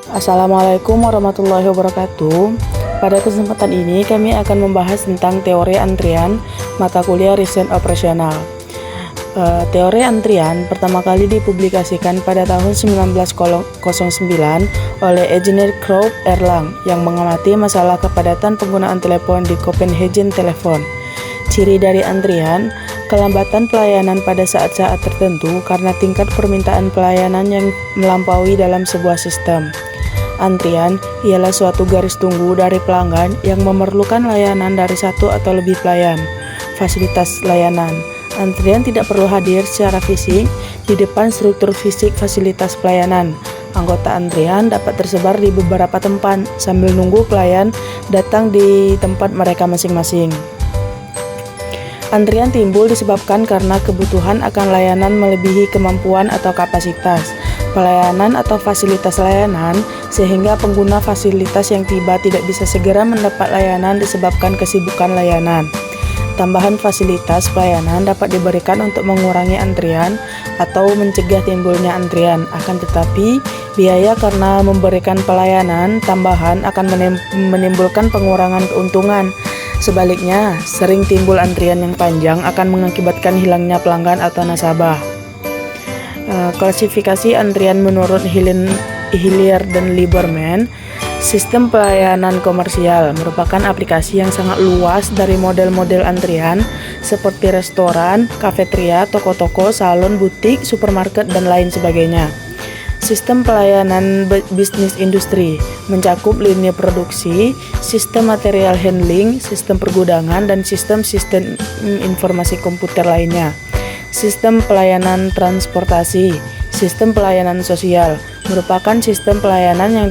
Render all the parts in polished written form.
Assalamualaikum warahmatullahi wabarakatuh. Pada kesempatan ini kami akan membahas tentang teori antrian mata kuliah riset operasional. Teori antrian pertama kali dipublikasikan pada tahun 1909 oleh engineer Krupp Erlang yang mengamati masalah kepadatan penggunaan telepon di Copenhagen Telephone. Ciri dari antrian, kelambatan pelayanan pada saat-saat tertentu karena tingkat permintaan pelayanan yang melampaui dalam sebuah sistem. Antrian ialah suatu garis tunggu dari pelanggan yang memerlukan layanan dari satu atau lebih pelayan. Fasilitas layanan. Antrian tidak perlu hadir secara fisik di depan struktur fisik fasilitas pelayanan. Anggota antrian dapat tersebar di beberapa tempat sambil nunggu pelayan datang di tempat mereka masing-masing. Antrian timbul disebabkan karena kebutuhan akan layanan melebihi kemampuan atau kapasitas pelayanan atau fasilitas layanan, sehingga pengguna fasilitas yang tiba tidak bisa segera mendapat layanan disebabkan kesibukan layanan. Tambahan fasilitas pelayanan dapat diberikan untuk mengurangi antrian atau mencegah timbulnya antrian. Akan tetapi, biaya karena memberikan pelayanan tambahan akan menimbulkan pengurangan keuntungan. Sebaliknya, sering timbul antrian yang panjang akan mengakibatkan hilangnya pelanggan atau nasabah. Klasifikasi antrian menurut Hillier dan Lieberman. Sistem pelayanan komersial merupakan aplikasi yang sangat luas dari model-model antrian seperti restoran, kafeteria, toko-toko, salon, butik, supermarket, dan lain sebagainya. Sistem pelayanan bisnis industri mencakup lini produksi, sistem material handling, sistem pergudangan, dan sistem-sistem informasi komputer lainnya. Sistem pelayanan transportasi, sistem pelayanan sosial merupakan sistem pelayanan yang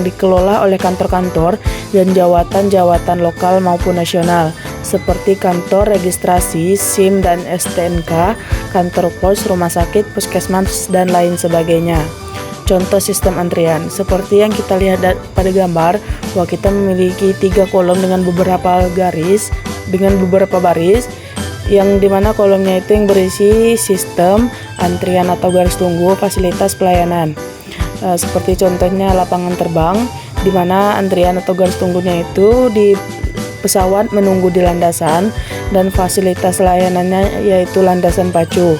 dikelola oleh kantor-kantor dan jawatan-jawatan lokal maupun nasional, seperti kantor registrasi, SIM dan STNK, kantor pos, rumah sakit, puskesmas, dan lain sebagainya. Contoh sistem antrian, seperti yang kita lihat pada gambar, bahwa kita memiliki 3 kolom dengan beberapa baris, yang dimana kolomnya itu yang berisi sistem antrian atau garis tunggu fasilitas pelayanan. Seperti contohnya lapangan terbang, di mana antrian atau garis tunggunya itu di pesawat menunggu di landasan, dan fasilitas layanannya yaitu landasan pacu.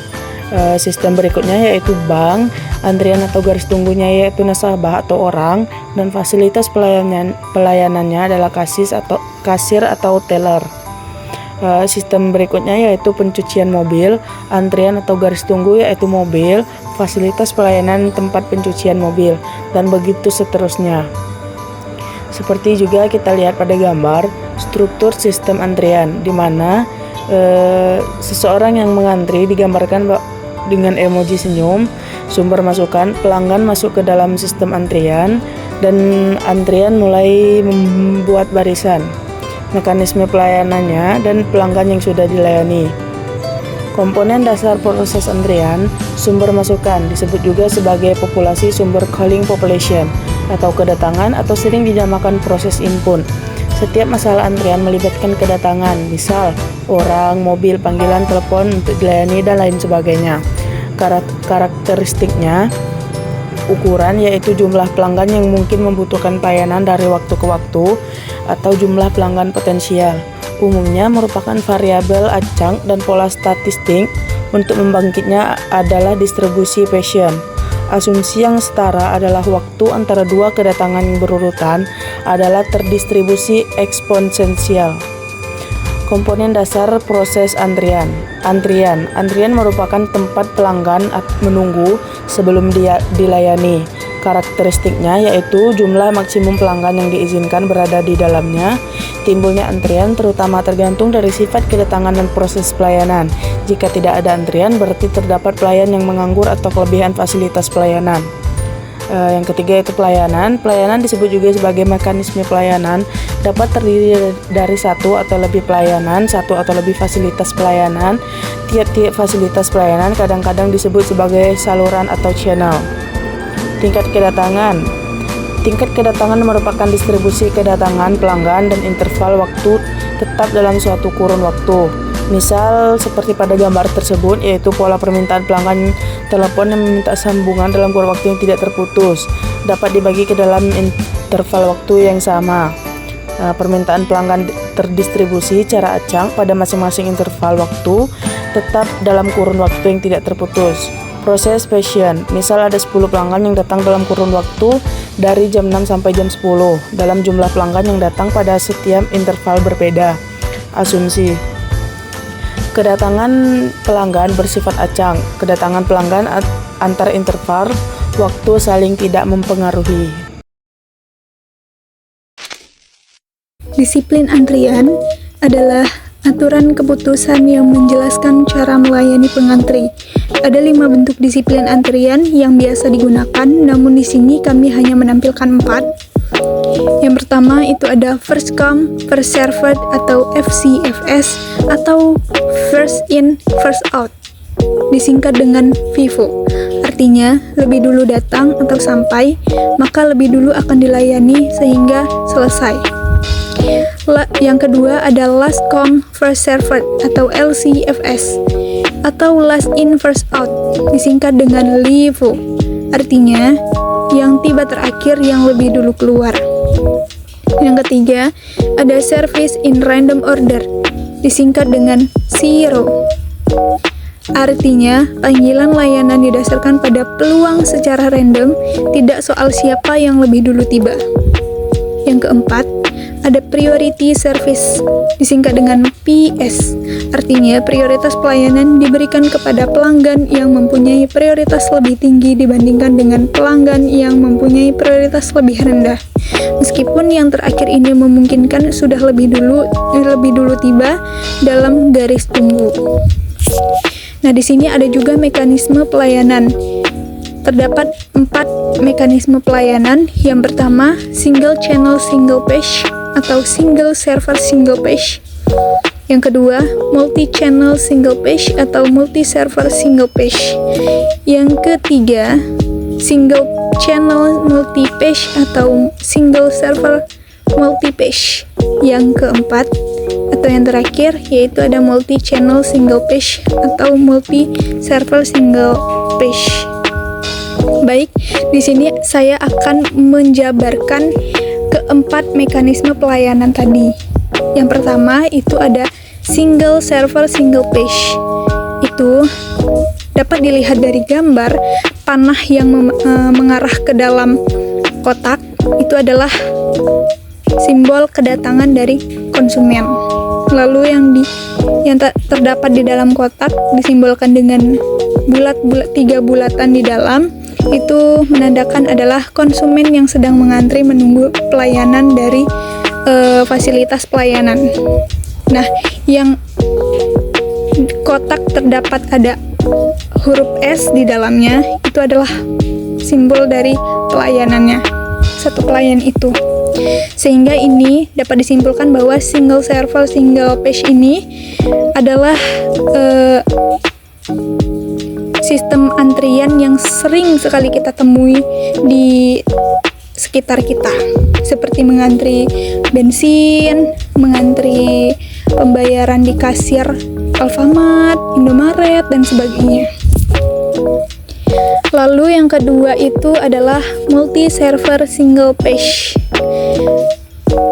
Sistem berikutnya yaitu bank, antrian atau garis tunggunya yaitu nasabah atau orang, dan fasilitas pelayanannya adalah kasir atau teller. Sistem berikutnya yaitu pencucian mobil, antrian atau garis tunggu yaitu mobil, fasilitas pelayanan tempat pencucian mobil, dan begitu seterusnya. Seperti juga kita lihat pada gambar struktur sistem antrian, di mana seseorang yang mengantri digambarkan dengan emoji senyum, sumber masukan, pelanggan masuk ke dalam sistem antrian, dan antrian mulai membuat barisan. Mekanisme pelayanannya dan pelanggan yang sudah dilayani. Komponen dasar proses antrian, sumber masukan disebut juga sebagai populasi sumber calling population atau kedatangan, atau sering dinamakan proses input. Setiap masalah antrian melibatkan kedatangan, misal orang, mobil, panggilan telepon untuk dilayani, dan lain sebagainya. Karakteristiknya, ukuran yaitu jumlah pelanggan yang mungkin membutuhkan pelayanan dari waktu ke waktu, atau jumlah pelanggan potensial. Umumnya merupakan variabel acak, dan pola statistik untuk membangkitnya adalah distribusi Pearson. Asumsi yang setara adalah waktu antara dua kedatangan yang berurutan adalah terdistribusi eksponensial. Komponen dasar proses antrian. Antrian merupakan tempat pelanggan menunggu sebelum dilayani. Karakteristiknya yaitu jumlah maksimum pelanggan yang diizinkan berada di dalamnya. Timbulnya antrian terutama tergantung dari sifat kedatangan dan proses pelayanan. Jika tidak ada antrian, berarti terdapat pelayan yang menganggur atau kelebihan fasilitas pelayanan. Yang ketiga yaitu pelayanan. Pelayanan disebut juga sebagai mekanisme pelayanan, dapat terdiri dari satu atau lebih pelayanan, satu atau lebih fasilitas pelayanan. Tiap-tiap fasilitas pelayanan kadang-kadang disebut sebagai saluran atau channel. Tingkat kedatangan merupakan distribusi kedatangan pelanggan dan interval waktu tetap dalam suatu kurun waktu. Misal seperti pada gambar tersebut, yaitu pola permintaan pelanggan telepon yang meminta sambungan dalam kurun waktu yang tidak terputus. dapat dibagi ke dalam interval waktu yang sama. Permintaan pelanggan terdistribusi secara acak pada masing-masing interval waktu tetap dalam kurun waktu yang tidak terputus. Proses passion, misal ada 10 pelanggan yang datang dalam kurun waktu dari jam 6 sampai jam 10 dalam jumlah pelanggan yang datang pada setiap interval berbeda. Asumsi, kedatangan pelanggan bersifat acak. Kedatangan pelanggan antar interval waktu saling tidak mempengaruhi. Disiplin antrian adalah aturan keputusan yang menjelaskan cara melayani pengantri. Ada 5 bentuk disiplin antrian yang biasa digunakan, namun di sini kami hanya menampilkan 4. Yang pertama itu ada first come, first served atau FCFS atau first in, first out. Disingkat dengan FIFO. Artinya, lebih dulu datang atau sampai, maka lebih dulu akan dilayani sehingga selesai. Yang kedua ada last come first served atau LCFS atau last in first out, disingkat dengan LIFO. Artinya yang tiba terakhir yang lebih dulu keluar. Yang ketiga ada service in random order, disingkat dengan SIRO. Artinya panggilan layanan didasarkan pada peluang secara random, tidak soal siapa yang lebih dulu tiba. Yang keempat ada priority service, disingkat dengan PS. Artinya, prioritas pelayanan diberikan kepada pelanggan yang mempunyai prioritas lebih tinggi dibandingkan dengan pelanggan yang mempunyai prioritas lebih rendah. Meskipun yang terakhir ini memungkinkan sudah lebih dulu tiba dalam garis tunggu. Nah, di sini ada juga mekanisme pelayanan. Terdapat 4 mekanisme pelayanan. Yang pertama, single channel single page atau single server single page. Yang kedua, multi channel single page atau multi server single page. Yang ketiga, single channel multi page atau single server multi page. Yang keempat atau yang terakhir yaitu ada multi channel single page atau multi server single page. Baik, di sini saya akan menjabarkan keempat mekanisme pelayanan tadi. Yang pertama itu ada single server single page. Itu dapat dilihat dari gambar panah yang mengarah ke dalam kotak. Itu adalah simbol kedatangan dari konsumen. Lalu yang terdapat di dalam kotak disimbolkan dengan bulat-bulat 3 bulatan di dalam. Itu menandakan adalah konsumen yang sedang mengantri menunggu pelayanan dari fasilitas pelayanan. Nah, yang kotak terdapat ada huruf S di dalamnya, itu adalah simbol dari pelayanannya, satu pelayan itu. Sehingga ini dapat disimpulkan bahwa single server single page ini adalah sistem antrian yang sering sekali kita temui di sekitar kita, seperti mengantri bensin, mengantri pembayaran di kasir Alfamart, Indomaret, dan sebagainya. Lalu yang kedua itu adalah multi server single page.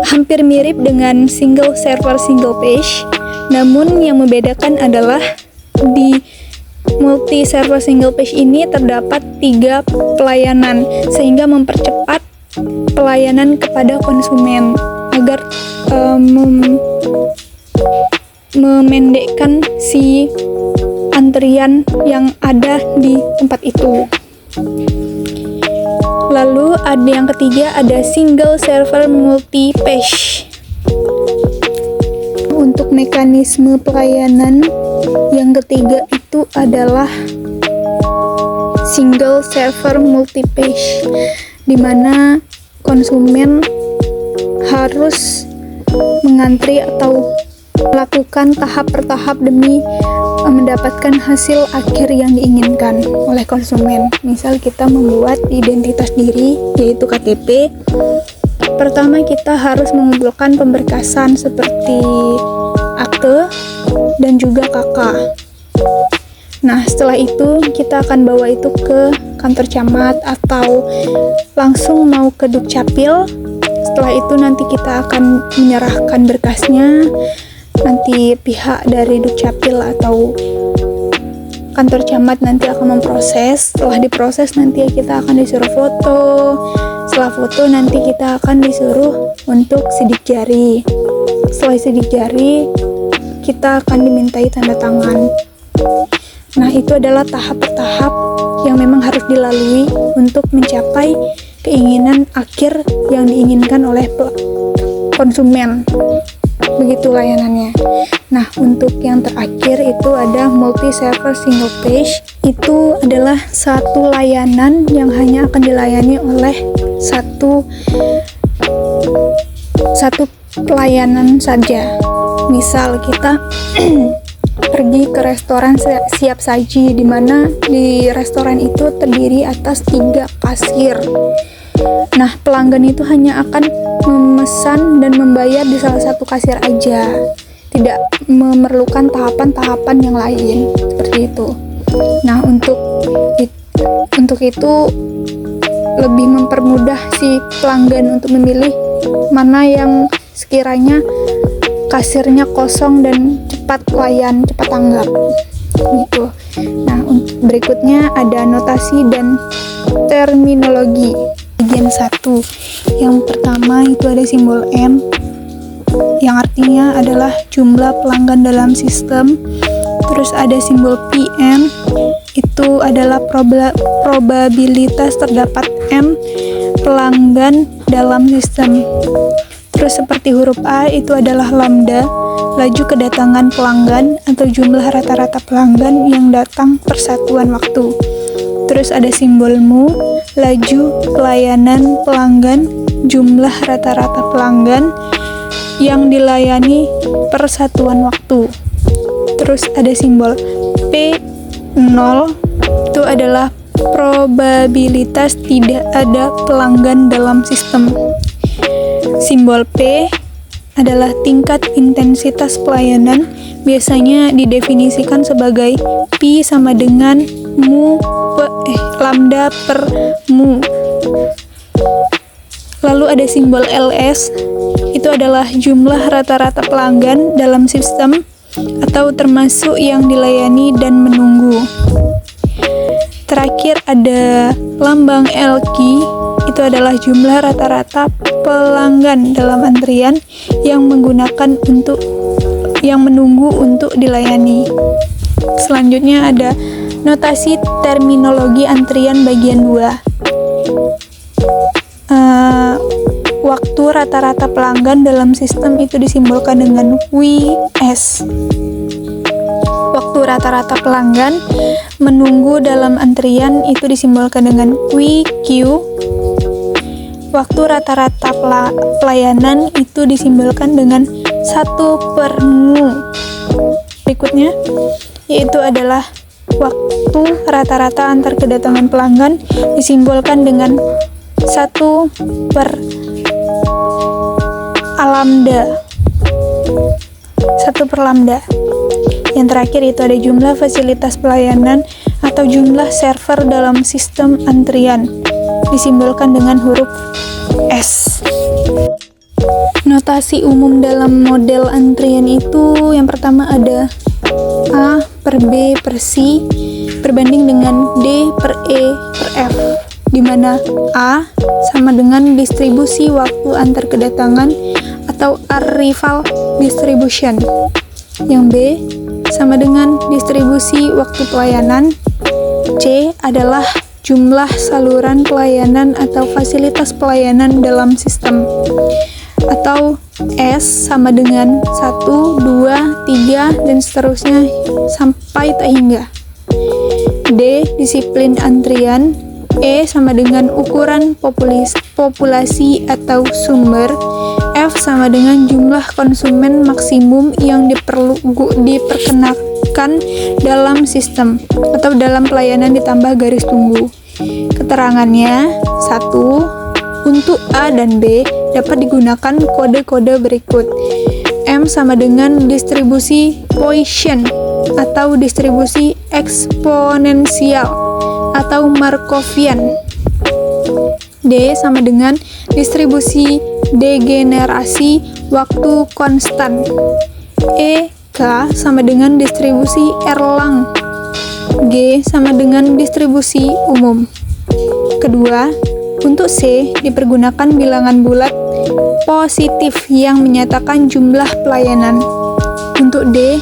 Hampir mirip dengan single server single page, namun yang membedakan adalah di multi server single page ini terdapat 3 pelayanan sehingga mempercepat pelayanan kepada konsumen agar memendekkan si antrian yang ada di tempat itu. Lalu ada yang ketiga ada single server multi page. Untuk mekanisme pelayanan yang ketiga itu adalah single server multi page, di mana konsumen harus mengantri atau melakukan tahap per tahap demi mendapatkan hasil akhir yang diinginkan oleh konsumen. Misal kita membuat identitas diri yaitu KTP. Pertama kita harus mengumpulkan pemberkasan seperti akte dan juga KK. Nah, setelah itu kita akan bawa itu ke kantor camat atau langsung mau ke Dukcapil. Setelah itu nanti kita akan menyerahkan berkasnya. Nanti pihak dari Dukcapil atau kantor camat nanti akan memproses. Setelah diproses nanti kita akan disuruh foto. Setelah foto nanti kita akan disuruh untuk sidik jari. Setelah sidik jari kita akan dimintai tanda tangan. Nah, itu adalah tahap per tahap yang memang harus dilalui untuk mencapai keinginan akhir yang diinginkan oleh konsumen. Begitu layanannya. Nah, untuk yang terakhir itu ada multi-server single page. Itu adalah satu layanan yang hanya akan dilayani oleh satu pelayanan saja. Misal kita pergi ke restoran siap saji, di mana di restoran itu terdiri atas 3 kasir. Nah, pelanggan itu hanya akan memesan dan membayar di salah satu kasir aja, tidak memerlukan tahapan-tahapan yang lain seperti itu. Nah, untuk itu lebih mempermudah si pelanggan untuk memilih mana yang sekiranya kasirnya kosong dan cepat tanggap gitu. Nah, berikutnya ada notasi dan terminologi. Bagian 1. Yang pertama itu ada simbol M yang artinya adalah jumlah pelanggan dalam sistem. Terus ada simbol PM, itu adalah probabilitas terdapat M pelanggan dalam sistem. Terus seperti huruf A itu adalah lambda, laju kedatangan pelanggan atau jumlah rata-rata pelanggan yang datang per satuan waktu. Terus ada simbol mu, laju pelayanan pelanggan, jumlah rata-rata pelanggan yang dilayani per satuan waktu. Terus ada simbol P0, itu adalah probabilitas tidak ada pelanggan dalam sistem. Simbol P adalah tingkat intensitas pelayanan, biasanya didefinisikan sebagai pi sama dengan lambda per mu. Lalu ada simbol LS, itu adalah jumlah rata-rata pelanggan dalam sistem atau termasuk yang dilayani dan menunggu. Terakhir ada lambang LQ, itu adalah jumlah rata-rata pelanggan dalam antrian yang menunggu untuk dilayani. Selanjutnya ada notasi terminologi antrian bagian 2. Waktu rata-rata pelanggan dalam sistem itu disimbolkan dengan WS. Waktu rata-rata pelanggan menunggu dalam antrian itu disimbolkan dengan WQ. Waktu rata-rata pelayanan itu disimbolkan dengan 1/mu. Berikutnya yaitu adalah waktu rata-rata antar kedatangan pelanggan disimbolkan dengan 1/lambda. Yang terakhir itu ada jumlah fasilitas pelayanan atau jumlah server dalam sistem antrian disimbolkan dengan huruf S. Notasi umum dalam model antrian itu yang pertama ada A per B per C berbanding dengan D per E per F, di mana A sama dengan distribusi waktu antar kedatangan atau arrival distribution. Yang B sama dengan distribusi waktu pelayanan. C adalah jumlah saluran pelayanan atau fasilitas pelayanan dalam sistem. Atau S sama dengan 1, 2, 3, dan seterusnya sampai tak hingga. D disiplin antrian. E sama dengan ukuran populasi atau sumber. F sama dengan jumlah konsumen maksimum yang diperkenakan dalam sistem atau dalam pelayanan ditambah garis tunggu. Keterangannya, 1. Untuk A dan B dapat digunakan kode-kode berikut. M sama dengan distribusi Poisson atau distribusi eksponensial atau Markovian. D sama dengan distribusi degenerasi waktu konstan. E, K sama dengan distribusi Erlang. G sama dengan distribusi umum. Kedua, untuk C dipergunakan bilangan bulat positif yang menyatakan jumlah pelayanan. Untuk D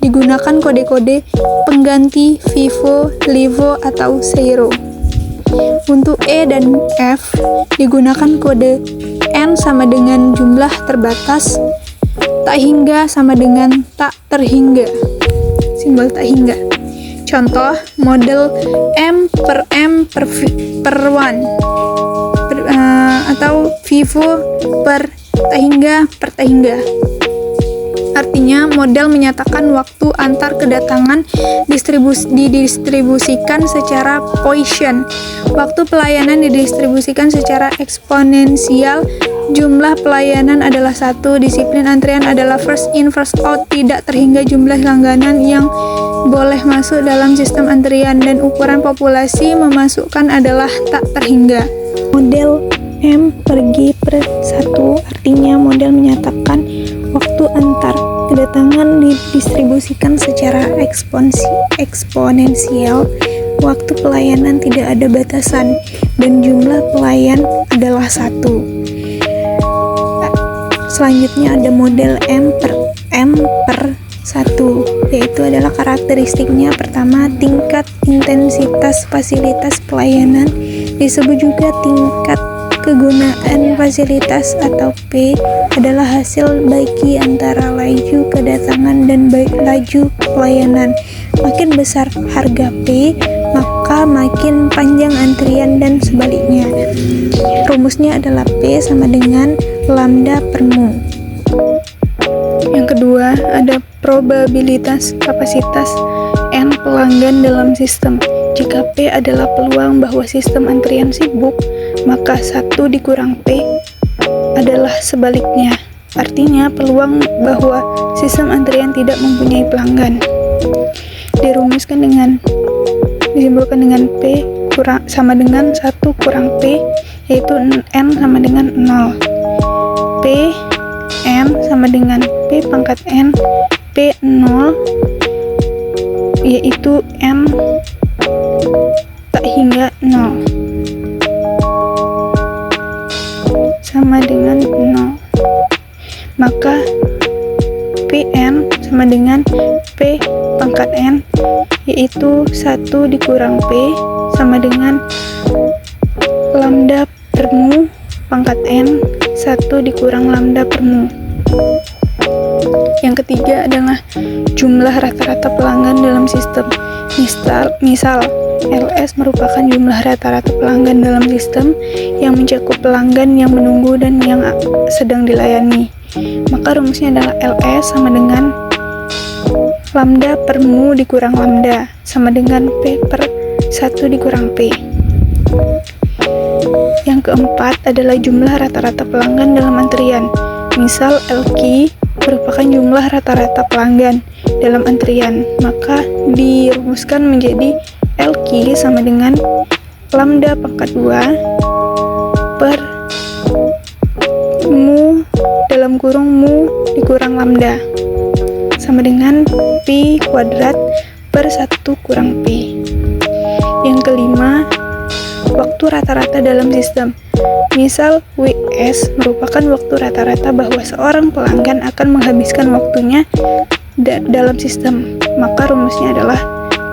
digunakan kode-kode pengganti vivo, livo, atau zero. Untuk E dan F digunakan kode N sama dengan jumlah terbatas, tak hingga sama dengan tak terhingga, simbol tak hingga. Contoh model M per 1 atau vivo per tak hingga. Artinya model menyatakan waktu antar kedatangan didistribusikan secara Poisson. Waktu pelayanan didistribusikan secara eksponensial. Jumlah pelayanan adalah 1, disiplin antrian adalah first in first out, tidak terhingga jumlah langganan yang boleh masuk dalam sistem antrian, dan ukuran populasi memasukkan adalah tak terhingga. Model M per G per 1 artinya model menyatakan waktu antar kedatangan didistribusikan secara eksponensial. Waktu pelayanan tidak ada batasan dan jumlah pelayan adalah 1. Selanjutnya ada model M per 1, yaitu adalah karakteristiknya pertama tingkat intensitas fasilitas pelayanan, disebut juga tingkat kegunaan fasilitas atau P, adalah hasil bagi antara laju kedatangan dan laju pelayanan. Makin besar harga P, maka makin panjang antrian dan sebaliknya. Rumusnya adalah P sama dengan lambda per mu. Yang kedua, ada probabilitas kapasitas N pelanggan dalam sistem. Jika P adalah peluang bahwa sistem antrian sibuk, maka 1 dikurang P adalah sebaliknya. Artinya peluang bahwa sistem antrian tidak mempunyai pelanggan. Disimbolkan dengan P sama dengan 1 kurang P, yaitu N sama dengan 0. P N sama dengan P pangkat N, P 0 yaitu N tak hingga 0 sama dengan 0. Maka Pn sama dengan P pangkat N, yaitu 1 dikurang P sama dengan lambda per mu pangkat N, 1 dikurang lambda per mu. Yang ketiga adalah jumlah rata-rata pelanggan dalam sistem. Misal LS merupakan jumlah rata-rata pelanggan dalam sistem yang mencakup pelanggan yang menunggu dan yang sedang dilayani. Maka rumusnya adalah LS sama dengan lambda per mu dikurang lambda sama dengan P per 1 dikurang P. Yang keempat adalah jumlah rata-rata pelanggan dalam antrian. Misal LQ merupakan jumlah rata-rata pelanggan dalam antrian, maka dirumuskan menjadi LQ sama dengan lambda pangkat 2 per mu dalam kurung mu dikurang lambda sama dengan pi kuadrat per 1 kurang pi. Yang kelima, waktu rata-rata dalam sistem. Misal WS merupakan waktu rata-rata bahwa seorang pelanggan akan menghabiskan waktunya dalam sistem, maka rumusnya adalah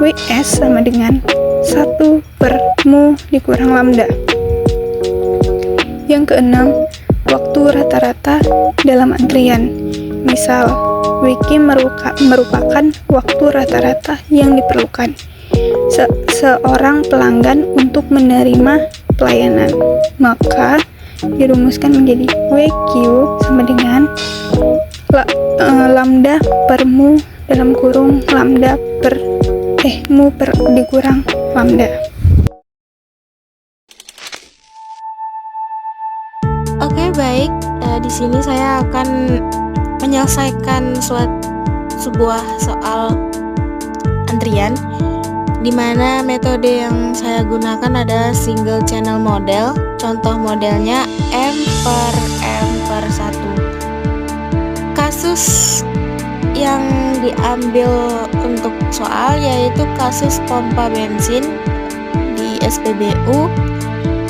WS sama dengan 1 per mu dikurang lambda. Yang keenam, waktu rata-rata dalam antrian. Misal WQ merupakan waktu rata-rata yang diperlukan seorang pelanggan untuk menerima pelayanan, maka dirumuskan menjadi WQ sama dengan lambda per mu dalam kurung lambda per mu per dikurang lambda. Oke, baik. Di sini saya akan menyelesaikan sebuah soal antrian, di mana metode yang saya gunakan ada single channel model. Contoh modelnya M/M/1. Kasus yang diambil untuk soal yaitu kasus pompa bensin di SPBU.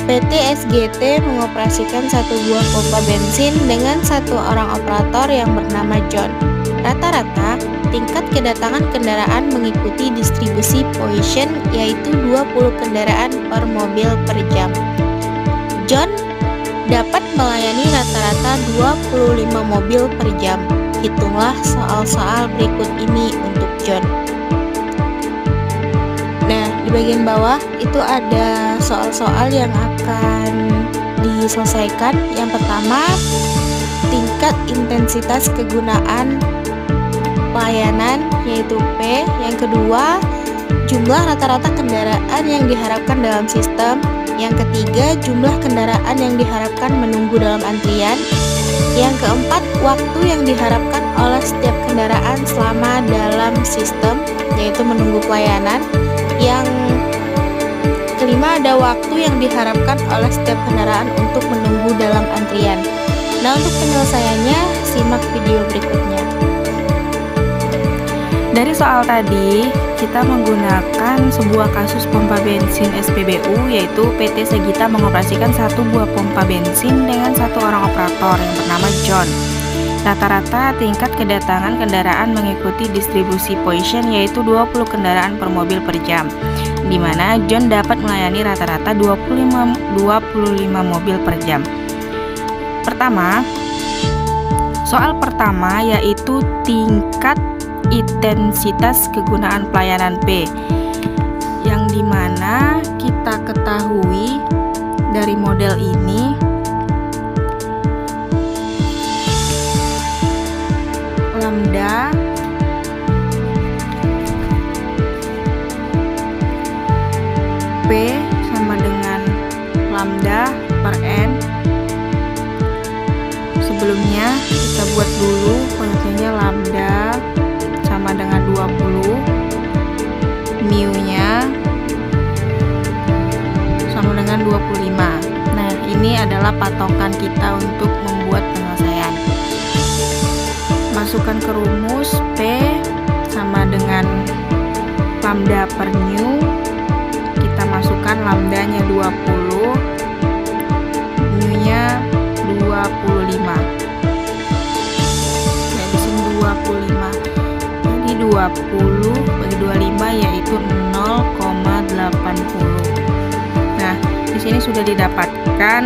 PT SGT mengoperasikan satu buah pompa bensin dengan satu orang operator yang bernama John. Rata-rata tingkat kedatangan kendaraan mengikuti distribusi Poisson yaitu 20 kendaraan per mobil per jam. John dapat melayani rata-rata 25 mobil per jam. Hitunglah soal-soal berikut ini untuk John. Nah, di bagian bawah itu ada soal-soal yang akan diselesaikan. Yang pertama, tingkat intensitas kegunaan pelayanan yaitu P. Yang kedua, jumlah rata-rata kendaraan yang diharapkan dalam sistem. Yang ketiga, jumlah kendaraan yang diharapkan menunggu dalam antrian. Yang keempat, waktu yang diharapkan oleh setiap kendaraan selama dalam sistem, yaitu menunggu pelayanan. Yang kelima, ada waktu yang diharapkan oleh setiap kendaraan untuk menunggu dalam antrian. Nah, untuk penyelesaiannya, simak video berikutnya. Dari soal tadi, kita menggunakan sebuah kasus pompa bensin SPBU, yaitu PT Segita mengoperasikan satu buah pompa bensin dengan satu orang operator yang bernama John. Rata-rata tingkat kedatangan kendaraan mengikuti distribusi Poisson yaitu 20 kendaraan per mobil per jam, di mana John dapat melayani rata-rata 25 mobil per jam. Soal pertama yaitu tingkat intensitas kegunaan pelayanan P, yang dimana kita ketahui dari model ini lambda P sama dengan lambda per N. Sebelumnya kita buat dulu pengertiannya. Lambda sama dengan 20, mu nya sama dengan 25. Nah, ini adalah patokan kita untuk membuat penyelesaian. Masukkan ke rumus, P sama dengan lambda per mu. Kita masukkan lambdanya 20, mu nya 25. Nah, di sini 25. Jadi 20 bagi 25 yaitu 0,80. Nah, di sini sudah didapatkan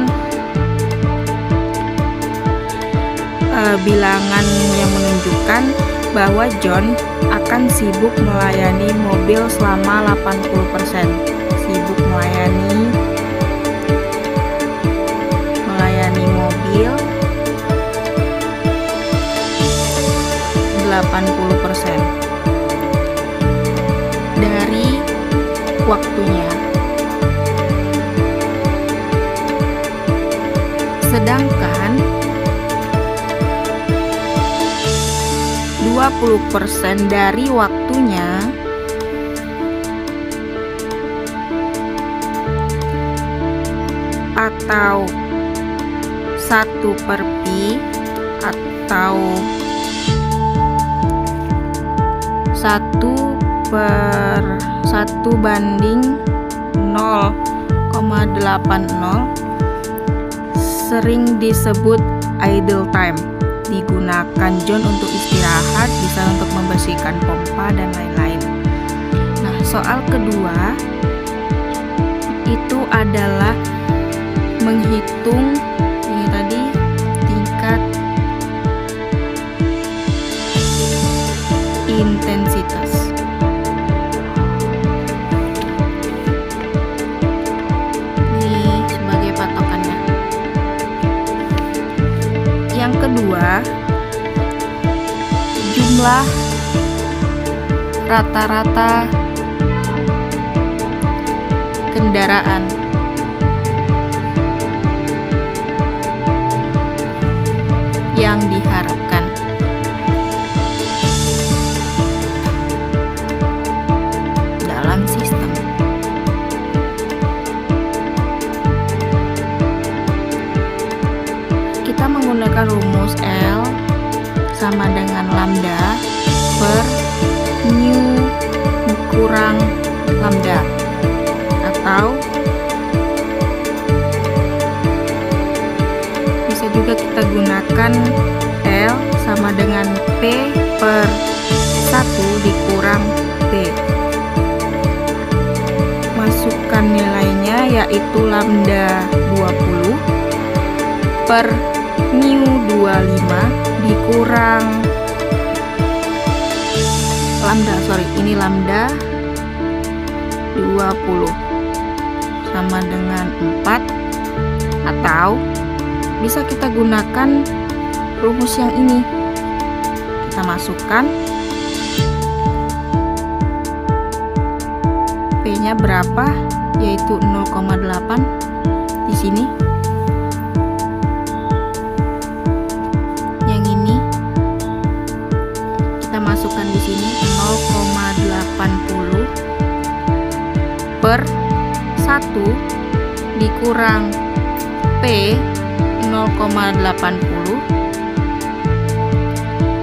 bilangan yang menunjukkan bahwa John akan sibuk melayani mobil selama 80%. Sibuk melayani mobil 80% dari waktunya. Sedangkan 20% dari waktunya atau 1/pi atau 1/1/0,80 sering disebut idle time. Digunakan John untuk istirahat, bisa untuk membersihkan pompa dan lain-lain. Nah, soal kedua itu adalah menghitung ini tadi tingkat intensitas. Ini sebagai patokannya. Yang kedua, jumlah rata-rata kendaraan yang diharapkan. rumus L sama dengan lambda per mu kurang lambda, atau bisa juga kita gunakan L sama dengan P per 1 dikurang P. Masukkan nilainya, yaitu lambda 20 per mu 25 dikurang lambda 20 sama dengan 4, atau bisa kita gunakan rumus yang ini. Kita masukkan P-nya berapa, yaitu 0,8 di sini. Yang ini kita masukkan di sini 0,80 per 1 dikurang P 0,80,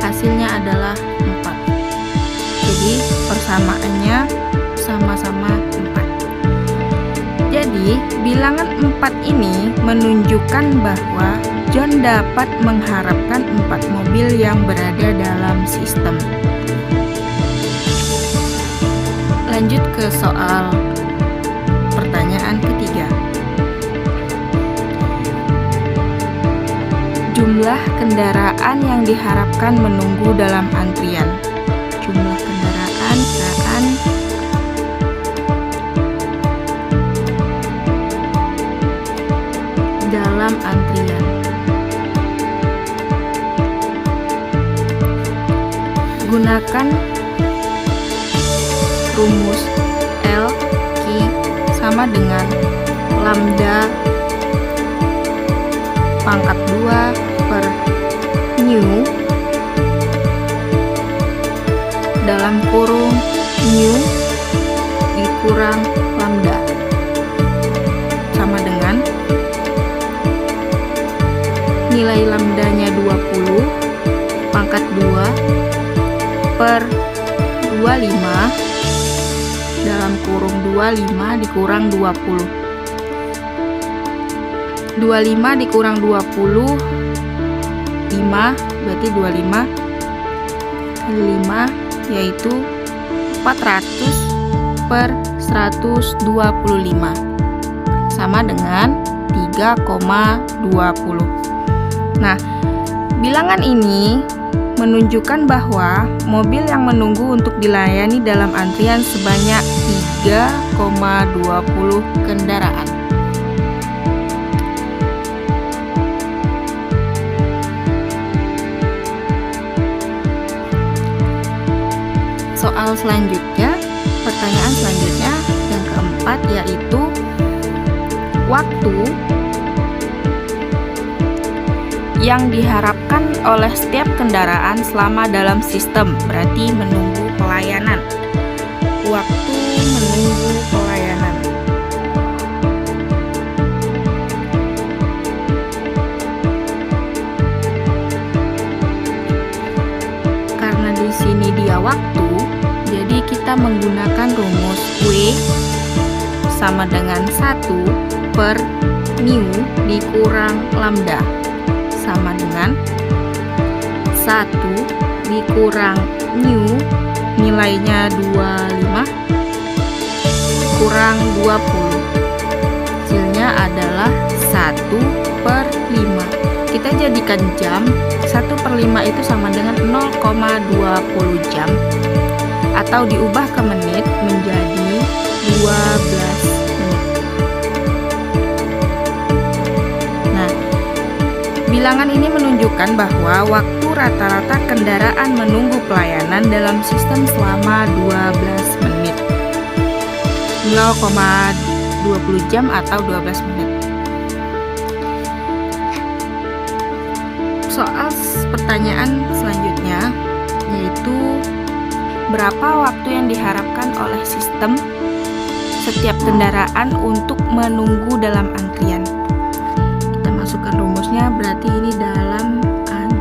hasilnya adalah 4. Jadi persamaannya sama-sama 4. Jadi bilangan 4 ini menunjukkan bahwa John dapat mengharapkan 4 mobil yang berada dalam sistem. Lanjut ke soal pertanyaan ketiga. Jumlah kendaraan yang diharapkan menunggu dalam antrian. Jumlah kendaraan dalam antrian. Gunakan rumus L Q sama dengan lambda pangkat 2 per mu dalam kurung mu dikurang lambda sama dengan nilai lambdanya 20 pangkat 2 per 25 dalam kurung 25 dikurang 20. 25 dikurang 20 5, berarti 25 kali 5 yaitu 400 per 125 sama dengan 3,20. Nah, bilangan ini menunjukkan bahwa mobil yang menunggu untuk dilayani dalam antrian sebanyak 3,20 kendaraan. Soal selanjutnya, pertanyaan selanjutnya yang keempat, yaitu waktu yang diharapkan oleh setiap kendaraan selama dalam sistem, berarti menunggu pelayanan. Waktu menunggu pelayanan. Karena di sini dia waktu, jadi kita menggunakan rumus W sama dengan 1 per mu dikurang lambda sama dengan 1 dikurang mu, nilainya 25 kurang 20, hasilnya adalah 1 per 5. Kita jadikan jam, 1 per 5 itu sama dengan 0,20 jam, atau diubah ke menit menjadi 12 menit. Nah, bilangan ini menunjukkan bahwa waktu rata-rata kendaraan menunggu pelayanan dalam sistem selama 12 menit. 0,20 jam atau 12 menit. Soal pertanyaan selanjutnya, yaitu berapa waktu yang diharapkan oleh sistem setiap kendaraan untuk menunggu dalam antrian. Kita masukkan rumusnya, berarti ini dalam antrian.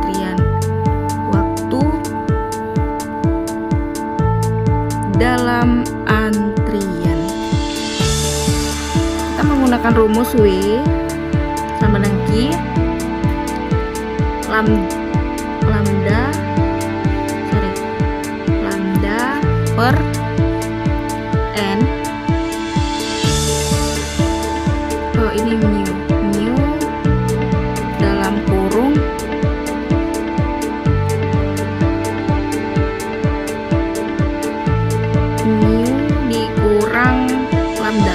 menggunakan rumus W sama dengan Q lambda per N, ini mu dalam kurung mu dikurang lambda,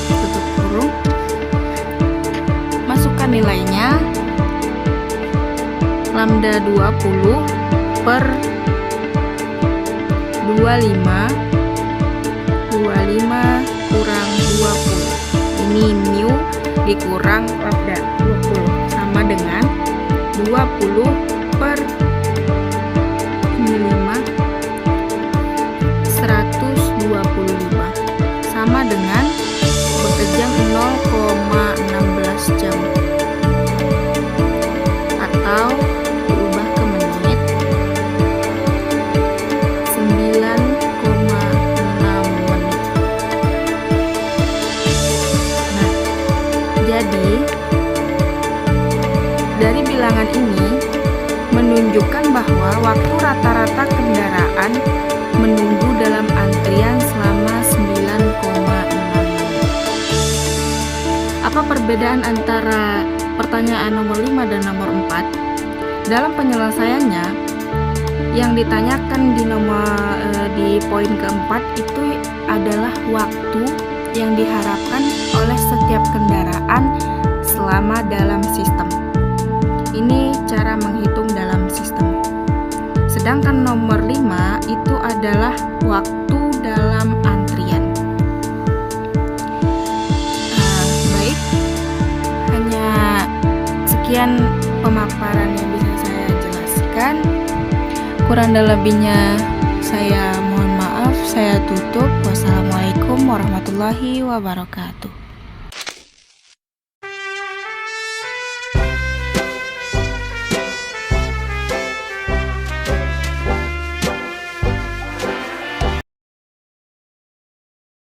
tutup kurung, masukkan nilainya lambda 20 per 25 kurang 20. Ini mu dikurang lambda 20 sama dengan 20 per 5 125 sama dengan bekerja 0,16 jam atau diubah ke menit 9,6 menit. Nah, jadi dari bilangan ini menunjukkan bahwa waktu rata-rata kendaraan menunggu dalam antrian selama 9,6 menit. Apa perbedaan antara pertanyaan nomor 5 dan nomor 4? Dalam penyelesaiannya, yang ditanyakan di poin keempat itu adalah waktu yang diharapkan oleh setiap kendaraan selama dalam sistem. Ini cara menghitung dalam sistem. Sedangkan nomor 5 itu adalah waktu dalam antrian. Baik, hanya sekian pemaparan yang bisa saya jelaskan. Kurang dan lebihnya saya mohon maaf, saya tutup. Wassalamualaikum warahmatullahi wabarakatuh.